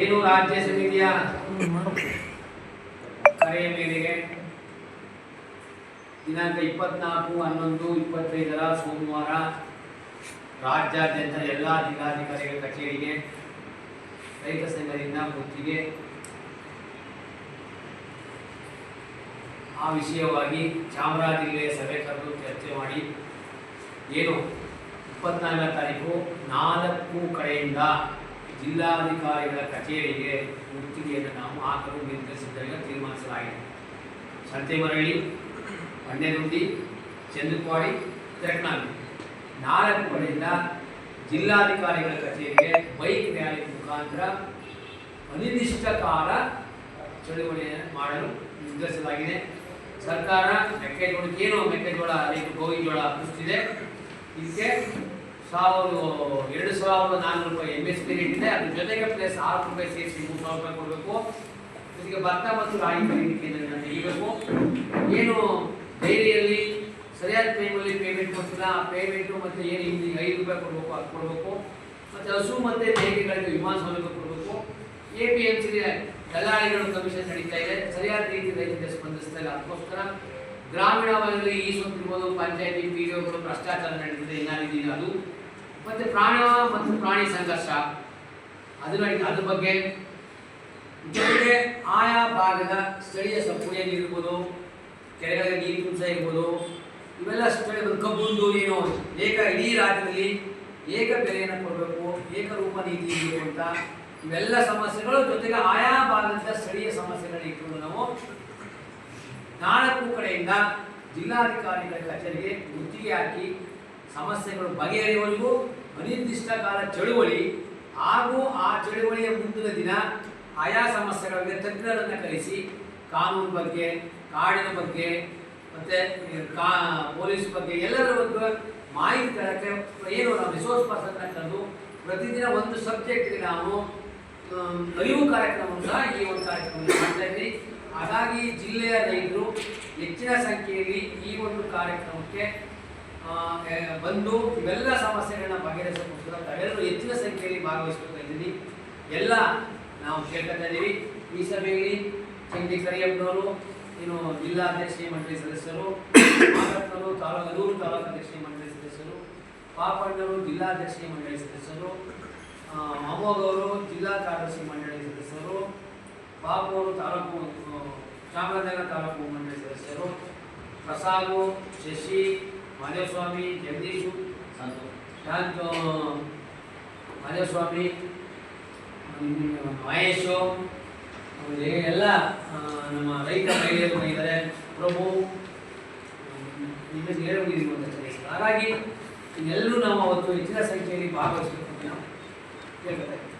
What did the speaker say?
ಏನು ರಾಜ್ಯ ಸಮಿತಿಯ ಕರೆಯ ಮೇರೆಗೆ ದಿನಾಂಕ 24/11/25 ಸೋಮವಾರ ರಾಜ್ಯಾದ್ಯಂತ ಎಲ್ಲ ಜಿಲ್ಲಾಧಿಕಾರಿಗಳ ಕಚೇರಿಗೆ ರೈತ ಸಂಘದಿಂದ ಗುತ್ತಿಗೆ ಆ ವಿಷಯವಾಗಿ ಚಾಮರಾಜ ಜಿಲ್ಲೆಯ ಸಭೆ ಕರೆದು ಚರ್ಚೆ ಮಾಡಿ ಏನು 24ನೇ ತಾರೀಕು 4 ಕಡೆಯಿಂದ ಜಿಲ್ಲಾಧಿಕಾರಿಗಳ ಕಚೇರಿಗೆ ಗುತ್ತಿಗೆಯನ್ನು ನಾವು ಹಾಕಲು ನಿರ್ಧರಿಸಿದ್ದರಿಂದ ತೀರ್ಮಾನಿಸಲಾಗಿದೆ. ಸಂತೆಮರಳಿ, ಬಂಡೆದುಂಡಿ, ಚಂದ್ರಪಾಡಿ, ತೆರಕನಾಗಿ 4 ಕಡೆಯಿಂದ ಜಿಲ್ಲಾಧಿಕಾರಿಗಳ ಕಚೇರಿಗೆ ಬೈಕ್ ರ್ಯಾಲಿ ಮುಖಾಂತರ ಅನಿರ್ದಿಷ್ಟ ಕಾಲ ಚಳುವಳಿಯನ್ನು ಮಾಡಲು ನಿರ್ಧರಿಸಲಾಗಿದೆ. ಸರ್ಕಾರ ಮೆಕ್ಕೆಜೋಳ ರೈತ ಗೋವಿನ ಜೋಳ ಕುಸಿದಿದೆ. ಇದಕ್ಕೆ 2,400 ರೂಪಾಯಿ MSP ರೇಟ್ ಇದೆ. ಅದ್ರ ಜೊತೆಗೆ ಪ್ಲಸ್ 6 ರೂಪಾಯಿ ಸೇರಿಸಿ 3,000 ರೂಪಾಯಿ ಕೊಡಬೇಕು. ಇದಕ್ಕೆ ಭತ್ತ ಮತ್ತು ರಾಗಿ ಖರೀದಿ ಕೇಂದ್ರಗಳನ್ನು ತೆಗಿಬೇಕು. ಏನು ಡೈರಿಯಲ್ಲಿ ಸರಿಯಾದ ಟೈಮಲ್ಲಿ ಪೇಮೆಂಟ್ ಕೊಡ್ತಿಲ್ಲ, ಆ ಪೇಮೆಂಟು ಮತ್ತು ಏನು ಹಿಂದೆ 5 ರೂಪಾಯಿ ಕೊಡಬೇಕು ಅದು ಕೊಡಬೇಕು. ಮತ್ತು ಹಸು ಮತ್ತು ಮೇಕೆಗಳಿಗೆ ವಿಮಾನ ಸೌಲಭ್ಯ ಕೊಡಬೇಕು. APMC ದಲ್ಲಾಳಿಗಳು ಕಮಿಷನ್ ನಡೀತಾ ಇದೆ, ಸರಿಯಾದ ರೀತಿ ರೈತರಿಗೆ ಸ್ಪಂದಿಸ್ತಾ ಇಲ್ಲ. ಅದಕ್ಕೋಸ್ಕರ ಗ್ರಾಮೀಣ ವಲಯದಲ್ಲಿ ಈ ಸೊತ್ತಿರ್ಬೋದು, ಪಂಚಾಯತಿ PDOಗಳು ಭ್ರಷ್ಟಾಚಾರ ನಡೀತಿದೆ, ಏನಾಗಿದೆ ಅದು. ಮತ್ತು ಪ್ರಾಣಿ ಸಂಘರ್ಷ ಅದು ನಡೀತದೆ. ಅದ್ರ ಬಗ್ಗೆ ಜೊತೆಗೆ ಆಯಾ ಭಾಗದ ಸ್ಥಳೀಯ ಕುಡಿಯ ನೀರು ಇರ್ಬೋದು, ಕೆರೆಗಳಿಗೆ ನೀರು ತುಂಬಿಸ ಇರ್ಬೋದು, ಇವೆಲ್ಲ ಸ್ಥಳೀಯ ಕಬ್ಬುಂದು ಏನು ಇಡೀ ರಾಜ್ಯದಲ್ಲಿ ಏಕ ಬೆಲೆಯನ್ನು ಕೊಡಬೇಕು, ಏಕರೂಪ ನೀತಿ ಇರಬೇಕು ಅಂತ ಇವೆಲ್ಲ ಸಮಸ್ಯೆಗಳು ಜೊತೆಗೆ ಆಯಾ ಭಾಗದ ಸ್ಥಳೀಯ ಸಮಸ್ಯೆಗಳನ್ನ ಇಟ್ಕೊಂಡು ನಾವು 4 ಕಡೆಯಿಂದ ಜಿಲ್ಲಾಧಿಕಾರಿಗಳ ಕಚೇರಿಗೆ ಗುತ್ತಿಗೆ ಹಾಕಿ ಸಮಸ್ಯೆಗಳು ಬಗೆಹರಿಯುವವರೆಗೂ ಅನಿರ್ದಿಷ್ಟ ಕಾಲ ಚಳುವಳಿ ಹಾಗೂ ಆ ಚಳುವಳಿಯ ಮುಂದಿನ ದಿನ ಆಯಾ ಸಮಸ್ಯೆಗಳಿಗೆ ತಜ್ಞರನ್ನು ಕರೆಸಿ ಕಾನೂನು ಬಗ್ಗೆ, ಕಾಡಿನ ಬಗ್ಗೆ ಮತ್ತು ಪೊಲೀಸ್ ಬಗ್ಗೆ ಎಲ್ಲರ ಬಗ್ಗೆ ಮಾಹಿತಿ ತರಕ್ಕೆ ಏನು ನಾವು ರಿಸೋರ್ಸ್ ಪರ್ಸನ್ನ ತಂದು ಪ್ರತಿದಿನ ಒಂದು ಸಬ್ಜೆಕ್ಟ್ಗೆ ನಾವು ಅರಿವು ಕಾರ್ಯಕ್ರಮವನ್ನು ಸಹ ಈ ಒಂದು ಕಾರ್ಯಕ್ರಮವನ್ನು ಮಾಡ್ತಾ ಇದ್ದೀವಿ. ಹಾಗಾಗಿ ಜಿಲ್ಲೆಯ ರೈತರು ಹೆಚ್ಚಿನ ಸಂಖ್ಯೆಯಲ್ಲಿ ಈ ಒಂದು ಕಾರ್ಯಕ್ರಮಕ್ಕೆ ಬಂದು ಇವೆಲ್ಲ ಸಮಸ್ಯೆಗಳನ್ನ ಬಗೆಹರಿಸೋಕ್ಕೋಸ್ಕರ ತಾವೆಲ್ಲರೂ ಹೆಚ್ಚಿನ ಸಂಖ್ಯೆಯಲ್ಲಿ ಭಾಗವಹಿಸ್ತಾ ಇದ್ದೀವಿ. ಎಲ್ಲ ನಾವು ಕೇಳ್ತಾ ಇದ್ದೀವಿ. ಈ ಸಭೆಯಲ್ಲಿ ಚಂಡಿ ಕರಿಯಪ್ಪನವರು ಏನು ಜಿಲ್ಲಾಧ್ಯಕ್ಷ ಮಂಡಳಿ ಸದಸ್ಯರು, ಮಾದಪ್ಪನವರು ಅನೂರು ತಾಲೂಕು ಅಧ್ಯಕ್ಷ ಮಂಡಳಿ ಸದಸ್ಯರು, ಪಾಪಣ್ಣವರು ಜಿಲ್ಲಾಧ್ಯಕ್ಷ ಮಂಡಳಿ ಸದಸ್ಯರು, ಅಮೋಘವರು ಜಿಲ್ಲಾ ಕಾರ್ಯದರ್ಶಿ ಮಂಡಳಿ ಸದಸ್ಯರು, ಬಾಬು ಅವರು ಚಾಮರಾಜನಗರ ತಾಲೂಕು ಮಂಡಳಿ ಸದಸ್ಯರು, ಪ್ರಸಾದು, ಶಶಿ, ಮಾದೇವಸ್ವಾಮಿ, ಜಗದೀಶು, ಮಾದೇವಸ್ವಾಮಿ, ಮಹೇಶು, ಎಲ್ಲ ನಮ್ಮ ರೈತ ಮಹಿಳೆಯರು ಇದ್ದಾರೆ, ಪ್ರಭು ಹೇಳುವುದಿಲ್ಲ ಅಂತ ತಿಳಿಸಿದ್ದಾರೆ. ಹಾಗಾಗಿ ಇನ್ನೆಲ್ಲರೂ ನಾವು ಅವತ್ತು ಹೆಚ್ಚಿನ ಸಂಖ್ಯೆಯಲ್ಲಿ ಭಾಗವಹಿಸಬೇಕು ಅಂತ ನಾವು ಕೇಳ್ಕೊತಾ ಇದ್ದೀವಿ.